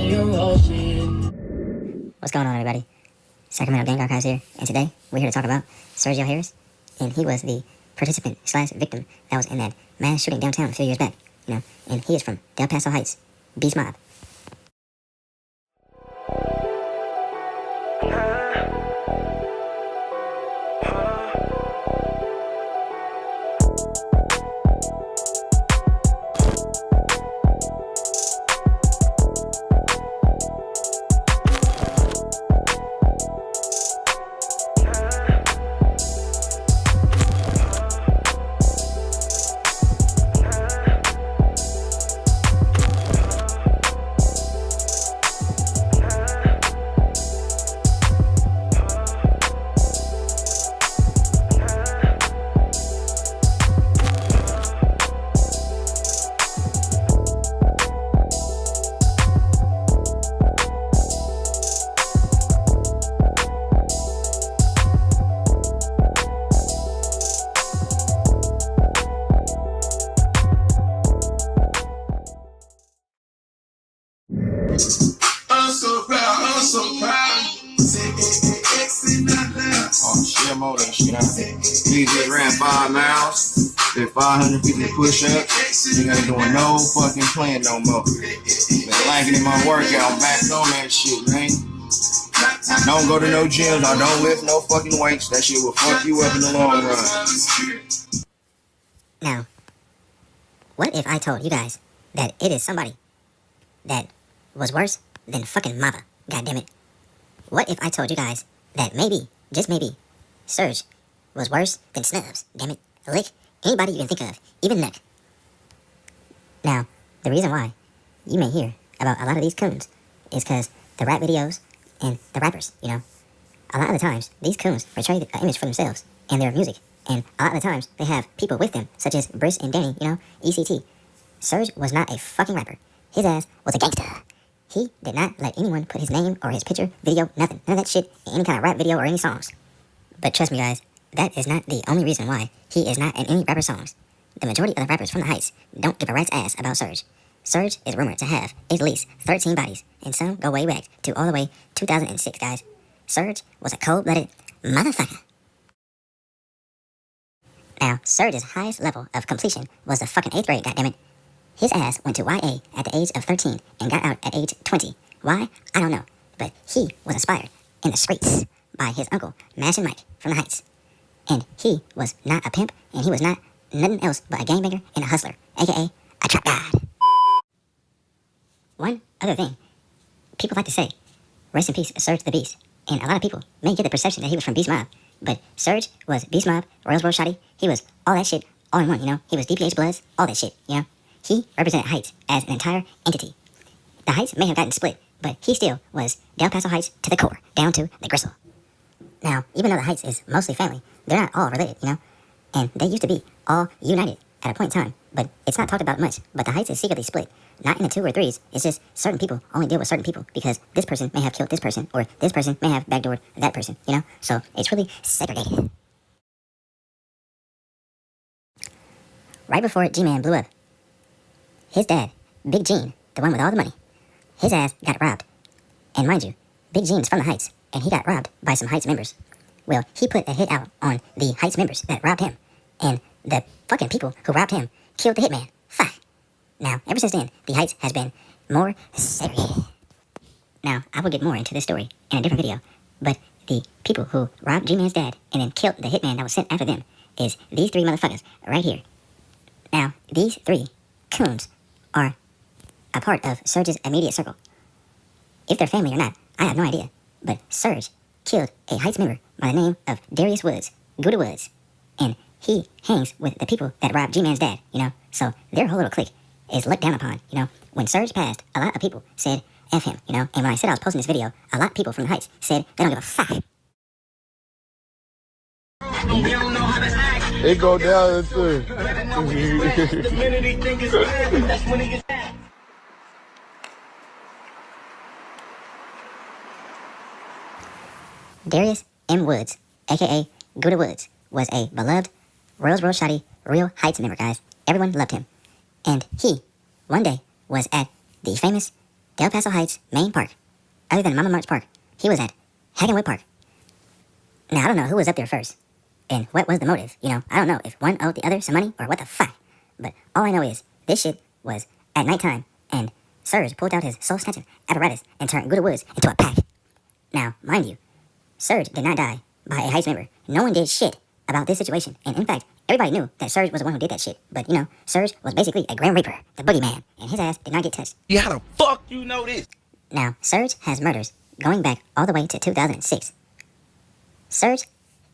What's going on, everybody? Sacramento Gang Archives here, and today we're here to talk about Sergio Harris, and he was the participant/victim that was in that mass shooting downtown a few years back, and he is from Del Paso Heights, Beast Mob. I'm so proud. Oh, shit, more than shit. He just ran 5 miles, did 550 push-ups. He ain't doing no fucking playing no more. Been liking in my workout, back on that shit, man. I don't go to no gyms, I don't lift no fucking weights. That shit will fuck you up in the long run. Now, what if I told you guys that it is somebody that was worse than fucking Mava? Goddammit. What if I told you guys that maybe, just maybe, Serge was worse than Snubs? Damn it. Lick anybody you can think of, even Nick. Now, the reason why you may hear about a lot of these coons is because the rap videos and the rappers, a lot of the times, these coons portray an image for themselves and their music. And a lot of the times, they have people with them, such as Briss and Danny, ECT. Serge was not a fucking rapper. His ass was a gangster. He did not let anyone put his name or his picture, video, nothing. None of that shit in any kind of rap video or any songs. But trust me, guys, that is not the only reason why he is not in any rapper songs. The majority of the rappers from the Heights don't give a rat's ass about Serge. Serge is rumored to have at least 13 bodies, and some go way back to all the way 2006, guys. Serge was a cold-blooded motherfucker. Now, Serge's highest level of completion was the fucking 8th grade, goddammit. His ass went to YA at the age of 13 and got out at age 20. Why? I don't know. But he was inspired in the streets by his uncle, Mash and Mike, from the Heights. And he was not a pimp, and he was not nothing else but a gangbanger and a hustler, a.k.a. a trap god. One other thing, people like to say, rest in peace, Serge the Beast. And a lot of people may get the perception that he was from Beast Mob. But Serge was Beast Mob, Royals World Shotty. He was all that shit, all in one, He was DPH Bloods, all that shit, He represented Heights as an entire entity. The Heights may have gotten split, but he still was Del Paso Heights to the core, down to the gristle. Now, even though the Heights is mostly family, they're not all related, And they used to be all united at a point in time, but it's not talked about much. But the Heights is secretly split, not in the 2 or 3s. It's just certain people only deal with certain people because this person may have killed this person, or this person may have backdoored that person, So it's really segregated. Right before G-Man blew up, his dad, Big Gene, the one with all the money, his ass got robbed. And mind you, Big Gene's from the Heights, and he got robbed by some Heights members. Well, he put a hit out on the Heights members that robbed him, and the fucking people who robbed him killed the hitman. Fuck. Now, ever since then, the Heights has been more segregated. Now, I will get more into this story in a different video, but the people who robbed G-Man's dad and then killed the hitman that was sent after them is these 3 motherfuckers right here. Now, these 3 coons are a part of Serge's immediate circle. If they're family or not, I have no idea. But Serge killed a Heights member by the name of Darius Woods, Gouda Woods. And he hangs with the people that robbed G-Man's dad, So their whole little clique is looked down upon, When Serge passed, a lot of people said F him, And when I said I was posting this video, a lot of people from the Heights said they don't give a fuck. It go down too. Darius M. Woods, a.k.a. Gouda Woods, was a beloved Royals World Shotty, real Heights member, guys. Everyone loved him. And he, one day, was at the famous Del Paso Heights main park. Other than Mama March Park, he was at Hagenwood Park. Now, I don't know who was up there first, and what was the motive. I don't know if one owed the other some money or what the fuck. But all I know is, this shit was at nighttime, and Serge pulled out his soul-snatching apparatus and turned Gouda Woods into a pack. Now, mind you, Serge did not die by a Heights member. No one did shit about this situation, and in fact, everybody knew that Serge was the one who did that shit. But, Serge was basically a Grim Reaper, the boogeyman, and his ass did not get touched. Yeah, how the fuck you know this? Now, Serge has murders going back all the way to 2006. Serge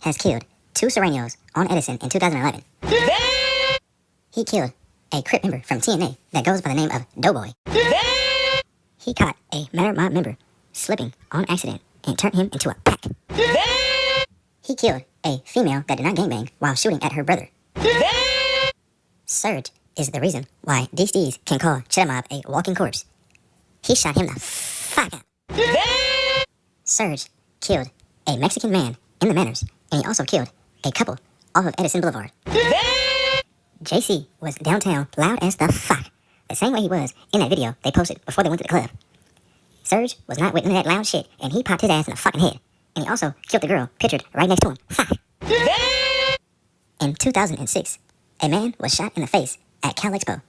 has killed 2 Serranos on Edison in 2011. He killed a Crip member from TNA that goes by the name of Doughboy. He caught a Manor Mob member slipping on accident and turned him into a pack. He killed a female that did not gangbang while shooting at her brother. Serge is the reason why these D's can call Cheddar Mob a walking corpse. He shot him the fuck up. Serge killed a Mexican man in the Manors, and he also killed a couple off of Edison Boulevard. JC was downtown loud as the fuck, the same way he was in that video they posted before they went to the club. Serge was not with none of that loud shit, and he popped his ass in the fucking head. And he also killed the girl pictured right next to him. Fuck. In 2006, a man was shot in the face at Cal Expo.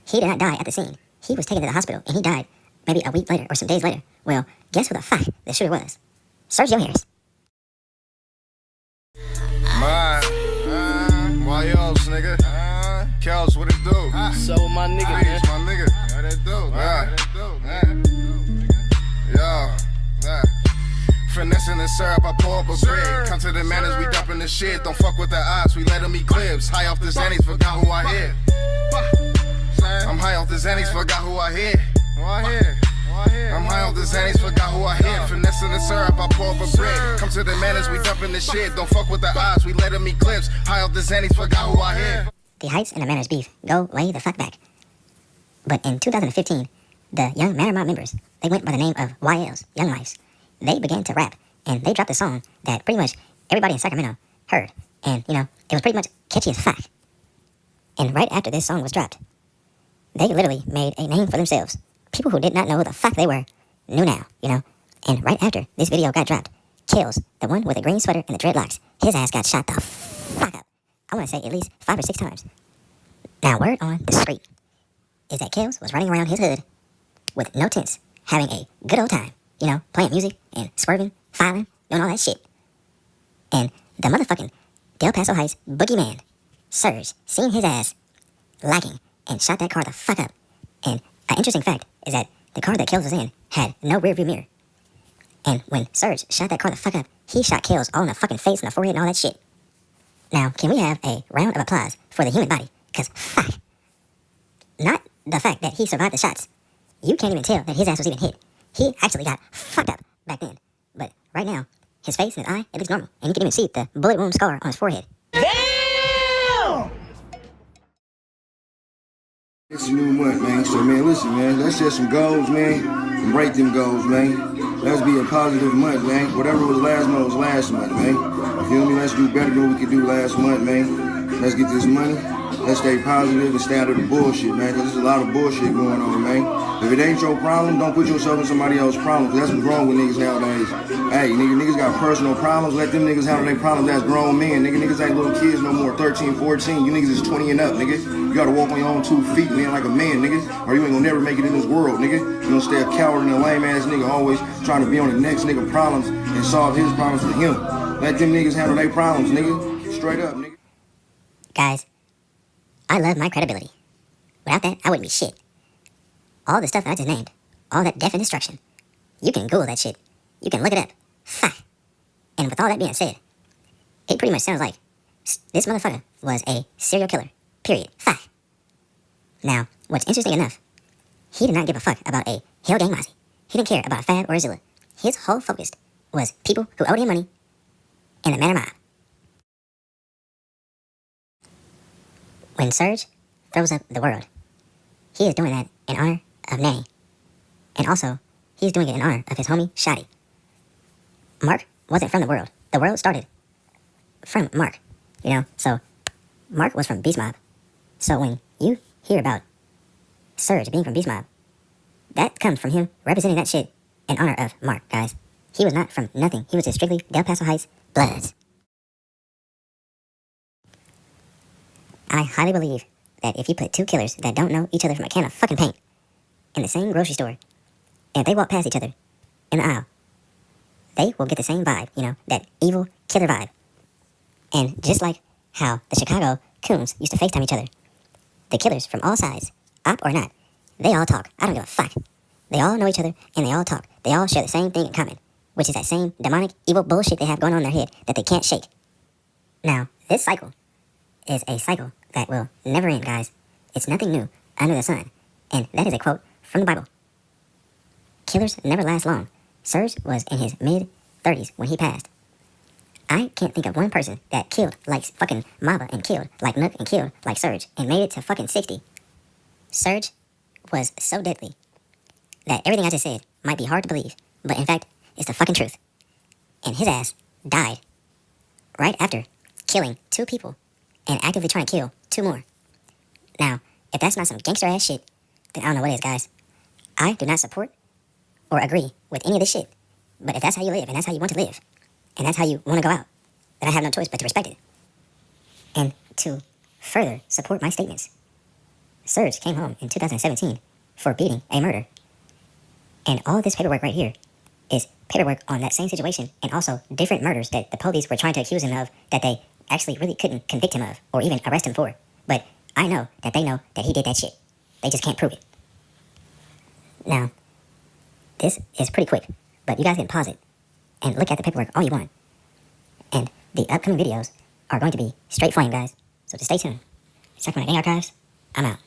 He did not die at the scene. He was taken to the hospital, and he died maybe a week later or some days later. Well, guess who the fuck the shooter was? Sergio Harris. Why else, nigga? Kels, what it do? So with my nigga, man. It's my nigga. What it do? Yo. Finessing the syrup, I pour up a brick. Come to the manners, we dumping the shit. Don't fuck with the ops, we let them eat clips. High off the Xannies, forgot who I hit. I'm high off the Xannies, forgot who I hit. I'm high off the Xannies, forgot who I hit. Finessing the syrup, I pour up a brick. Come to the manners, we dumping the shit. Don't fuck with the ops, we let them eat clips. High off the Xannies, forgot who I hit. The Heights and the Manors beef go way the fuck back. But in 2015, the young Manor Mob members, they went by the name of YL's, Young Mice. They began to rap, and they dropped a song that pretty much everybody in Sacramento heard. And, it was pretty much catchy as fuck. And right after this song was dropped, they literally made a name for themselves. People who did not know who the fuck they were knew now, And right after this video got dropped, Kills, the one with the green sweater and the dreadlocks, his ass got shot the fuck up. I want to say at least 5 or 6 times. Now, word on the street is that Kills was running around his hood with no tents, having a good old time. Playing music and swerving, filing, doing all that shit. And the motherfucking Del Paso Heights boogeyman, Serge, seen his ass lagging and shot that car the fuck up. And an interesting fact is that the car that Kills was in had no rear view mirror. And when Serge shot that car the fuck up, he shot Kills all in the fucking face and the forehead and all that shit. Now, can we have a round of applause for the human body? Because fuck. Not the fact that he survived the shots. You can't even tell that his ass was even hit. He actually got fucked up back then. But right now, his face and his eye, it looks normal. And you can even see the bullet wound scar on his forehead. It's a new month, man. So, man, listen, man. Let's set some goals, man. And break them goals, man. Let's be a positive month, man. Whatever was last month was last month, man. You feel me? Let's do better than what we could do last month, man. Let's get this money. Let's stay positive and stay out of the bullshit, man. Because there's a lot of bullshit going on, man. If it ain't your problem, don't put yourself in somebody else's problem. Because that's what's wrong with niggas nowadays. Hey, niggas got personal problems. Let them niggas handle their problems. That's grown men. Niggas ain't little kids no more. 13, 14. You niggas is 20 and up, nigga. You gotta walk on your own 2 feet, man, like a man, nigga. Or you ain't gonna never make it in this world, nigga. You gonna stay a coward and a lame ass nigga, always trying to be on the next nigga problems and solve his problems for him. Let them niggas handle their problems, nigga. Straight up, nigga. Guys, I love my credibility. Without that, I wouldn't be shit. All the stuff that I just named, all that death and destruction, you can Google that shit. You can look it up. Fuck. And with all that being said, it pretty much sounds like this motherfucker was a serial killer. Period. Fuck. Now, what's interesting enough, he did not give a fuck about a Hell Gang Mozzie. He didn't care about a Fab or a Zilla. His whole focus was people who owed him money and the Manor Mob. When Serge throws up the world, he is doing that in honor of Nanny. And also, he's doing it in honor of his homie, Shotty. Mark wasn't from the world. The world started from Mark, So, Mark was from Beast Mob. So when you hear about Serge being from Beast Mob, that comes from him representing that shit in honor of Mark, guys. He was not from nothing. He was just strictly Del Paso Heights Bloods. I highly believe that if you put two killers that don't know each other from a can of fucking paint in the same grocery store, and if they walk past each other in the aisle, they will get the same vibe, you know, that evil killer vibe. And just like how the Chicago coons used to FaceTime each other, the killers from all sides, op or not, they all talk. I don't give a fuck. They all know each other, and they all talk. They all share the same thing in common, which is that same demonic, evil bullshit they have going on in their head that they can't shake. Now, this cycle is a cycle that will never end, guys. It's nothing new under the sun. And that is a quote from the Bible. Killers never last long. Serge was in his mid-30s when he passed. I can't think of one person that killed like fucking Mava and killed like Nook and killed like Serge and made it to fucking 60. Serge was so deadly that everything I just said might be hard to believe, but in fact, it's the fucking truth. And his ass died right after killing 2 people and actively trying to kill 2 more. Now, if that's not some gangster ass shit, then I don't know what is, guys. I do not support or agree with any of this shit. But if that's how you live and that's how you want to live, and that's how you want to go out, then I have no choice but to respect it. And to further support my statements, Serge came home in 2017 for beating a murder. And all this paperwork right here is paperwork on that same situation and also different murders that the police were trying to accuse him of that they actually really couldn't convict him of or even arrest him for. But I know that they know that he did that shit. They just can't prove it. Now, this is pretty quick, but you guys can pause it and look at the paperwork all you want. And the upcoming videos are going to be straight flame, guys. So just stay tuned. Check my gang archives. I'm out.